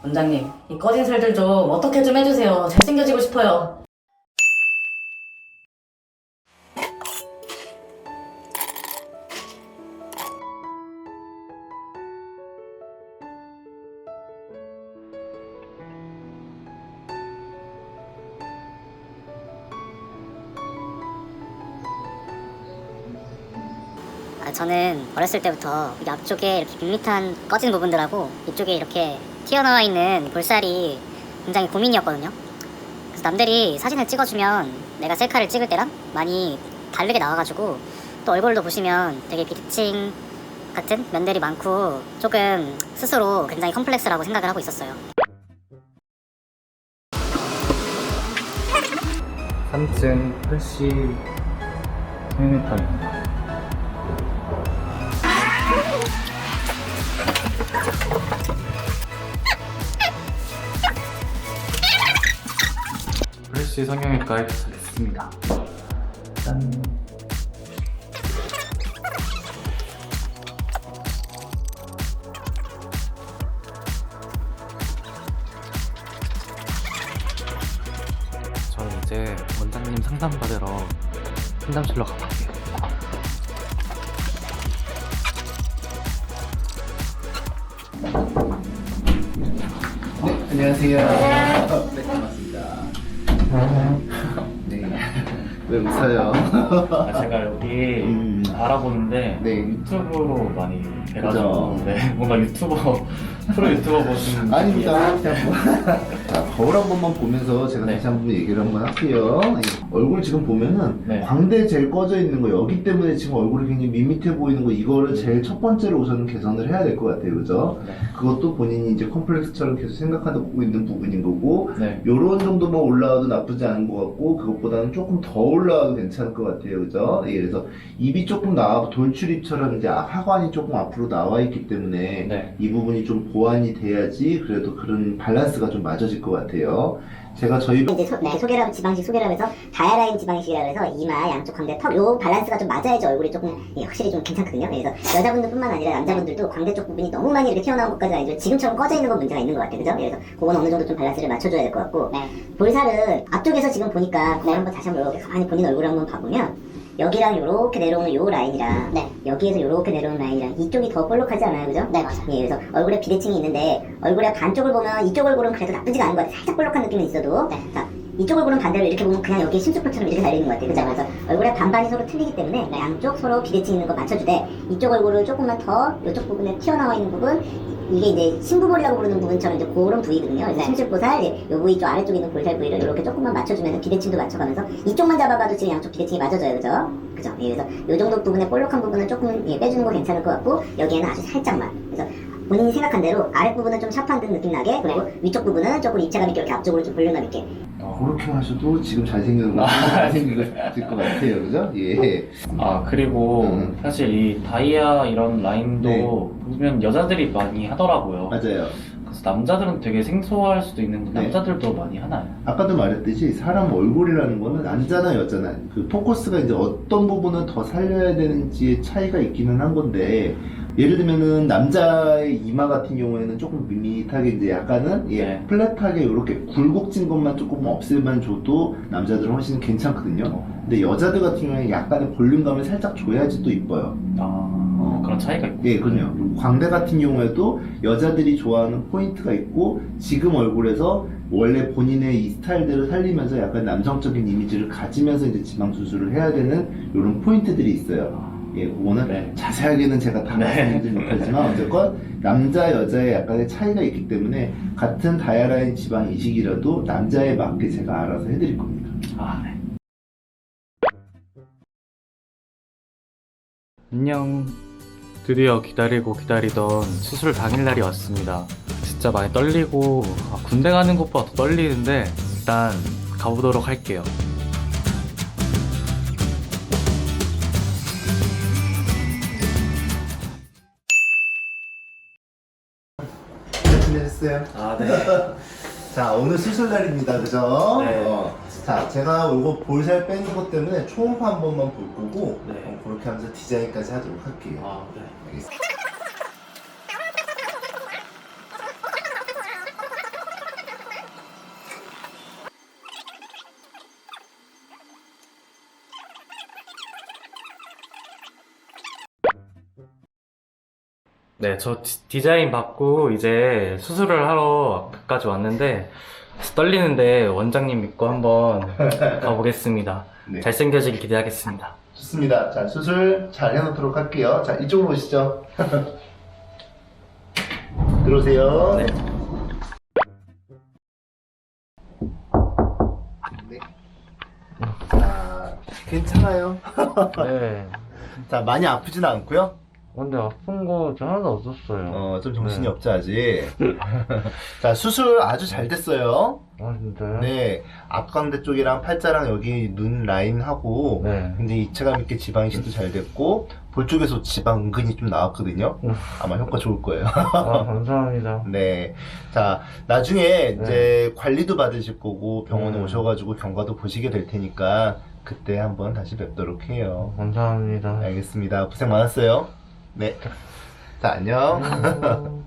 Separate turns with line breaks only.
원장님, 이 꺼진 살들 좀 어떻게 좀 해주세요. 잘생겨지고 싶어요.
저는 어렸을 때부터 이 앞쪽에 이렇게 밋밋한 꺼진 부분들하고 이쪽에 이렇게 튀어나와 있는 볼살이 굉장히 고민이었거든요. 그래서 남들이 사진을 찍어주면 내가 셀카를 찍을 때랑 많이 다르게 나와가지고 또 얼굴도 보시면 되게 비대칭 같은 면들이 많고 조금 스스로 굉장히 컴플렉스라고 생각을 하고 있었어요.
3층 83m입니다. 프레시 성형외과에 도착했습니다. 짠. 저 이제 원장님 상담 받으러 상담실로 가볼게요.
네, 안녕하세요. 네, 반갑습니다. 네. 왜 웃어요?
제가 여기 알아보는데
네.
유튜브로 많이 돼가지고
그죠.
네, 뭔가 프로 유튜버 보시는
아닙니다. 그냥 뭐. 자, 거울 한 번만 보면서 제가
네.
다시 한번 얘기를 한번 할게요. 얼굴 지금 보면은
네.
광대 제일 꺼져 있는 거 여기 때문에 지금 얼굴이 굉장히 밋밋해 보이는 거 이거를 제일 첫 번째로 우선은 개선을 해야 될 것 같아요. 그죠?
네.
그것도 본인이 이제 컴플렉스처럼 계속 생각하고 있는 부분인 거고
네.
요런 정도만 올라와도 나쁘지 않은 것 같고 그것보다는 조금 더 올라와도 괜찮을 것 같아요. 그죠? 예, 그래서 입이 조금 돌출입처럼 이제 하관이 조금 앞으로 나와 있기 때문에
네.
이 부분이 좀 보완이 돼야지 그래도 그런 밸런스가 좀 맞아질 것 같아요. 제가 저희
이제 소개라 지방식 소개라 해서 다이아라인 지방식이라 해서 이마 양쪽 광대 턱 요 밸런스가 좀 맞아야지 얼굴이 조금 확실히 좀 괜찮거든요. 그래서 여자분들뿐만 아니라 남자분들도 광대 쪽 부분이 너무 많이 이렇게 튀어나온 것까지는 아니죠. 지금처럼 꺼져 있는 건 문제가 있는 것 같아요. 그죠? 그래서 그건 어느 정도 좀 밸런스를 맞춰줘야 될 것 같고 볼살은 앞쪽에서 지금 보니까 거울 한번 다시 한번 이렇게 가만히 본인 얼굴을 한번 봐보면 여기랑 요렇게 내려오는 요 라인이랑 여기에서 요렇게 내려오는 라인이랑 이쪽이 더 볼록하지 않아요? 그죠? 네, 맞아요. 예, 그래서 얼굴에 비대칭이 있는데 얼굴의 반쪽을 보면 이쪽 얼굴은 그래도 나쁘지가 않은 것 같아요. 살짝 볼록한 느낌은 있어도 자, 이쪽 얼굴은 반대로 이렇게 보면 그냥 여기에 심수풀처럼 이렇게 달려있는 것 같아요. 그죠? 그래서 얼굴의 반반이 서로 틀리기 때문에 양쪽 서로 비대칭 있는 거 맞춰주되 이쪽 얼굴을 조금만 더 이쪽 부분에 튀어나와 있는 부분 이게 이제 심부볼이라고 부르는 부분처럼 이제 그런 부위거든요. 그래서 심술보살, 이 부위 쪽 아래쪽에 있는 볼살 부위를 이렇게 조금만 맞춰주면 비대칭도 맞춰가면서 이쪽만 잡아봐도 지금 양쪽 비대칭이 맞아져요. 그죠? 그죠? 예, 그래서 이 정도 부분에 볼록한 부분은 조금 빼주는 거 괜찮을 것 같고 여기에는 아주 살짝만. 그래서 본인이 생각한 대로 아랫부분은 좀 샤프한 듯 느낌 나게 그리고 위쪽 부분은 조금 입체감 있게 이렇게 앞쪽으로 좀 볼륨감 있게
그렇게 하셔도 지금 잘생긴 거 잘생길 것 같아요. 그죠? 예.
그리고 사실 이 다이아 이런 라인도
네.
보면 여자들이 많이 하더라고요.
맞아요.
그래서 남자들은 되게 생소할 수도 있는데
네.
남자들도 많이 하나요?
아까도 말했듯이 사람 얼굴이라는 거는 남자나 여자나 그 포커스가 이제 어떤 부분을 더 살려야 되는지의 차이가 있기는 한 건데 예를 들면은 남자의 이마 같은 경우에는 조금 밋밋하게 이제 약간은
네.
플랫하게 이렇게 굴곡진 것만 조금 없애만 줘도 남자들은 훨씬 괜찮거든요. 근데 여자들 같은 경우에 약간의 볼륨감을 살짝 줘야지 또 이뻐요.
그런 차이가 있고.
예, 그럼요. 그리고 광대 같은 경우에도 여자들이 좋아하는 포인트가 있고 지금 얼굴에서 원래 본인의 이 스타일대로 살리면서 약간 남성적인 이미지를 가지면서 이제 지방 수술을 해야 되는 이런 포인트들이 있어요. 예, 그거는
네.
자세하게는 제가 다 말씀드리지 못하지만 어쨌건 남자 여자의 약간의 차이가 있기 때문에 같은 다이아라인 지방 이식이라도 남자에 맞게 제가 알아서 해드릴 겁니다.
네. 안녕. 드디어 기다리고 기다리던 수술 당일날이 왔습니다. 진짜 많이 떨리고 군대 가는 것보다 더 떨리는데 일단 가보도록 할게요.
잘 지내셨어요?
네.
자, 오늘 수술 날입니다. 그죠?
네.
자, 제가 이거 볼살 빼는 것 때문에 초음파 한 번만 볼 거고
네.
그렇게 하면서 디자인까지 하도록 할게요.
네.
알겠습니다.
네, 저 디자인 받고 이제 수술을 하러 끝까지 왔는데 떨리는데 원장님 믿고 한번 가보겠습니다.
네.
잘생겨지길 기대하겠습니다.
좋습니다. 자, 수술 잘 해놓도록 할게요. 자, 이쪽으로 오시죠. 들어오세요.
네.
네. 자, 괜찮아요.
네.
자, 많이 아프진 않고요.
근데 아픈 거 하나도 없었어요.
좀 정신이
네.
없죠, 아직. 자, 수술 아주 잘 됐어요.
아, 진짜요?
네, 앞광대 쪽이랑 팔자랑 여기 눈 라인하고
네.
굉장히 입체감 있게 지방 이식도 잘 됐고 볼 쪽에서 지방 은근히 좀 나왔거든요. 아마 효과 좋을 거예요.
아, 감사합니다.
네, 자 나중에 이제 관리도 받으실 거고 병원에
네.
오셔가지고 경과도 보시게 될 테니까 그때 한번 다시 뵙도록 해요.
감사합니다.
알겠습니다. 고생 많았어요. 네, 자 안녕.
안녕.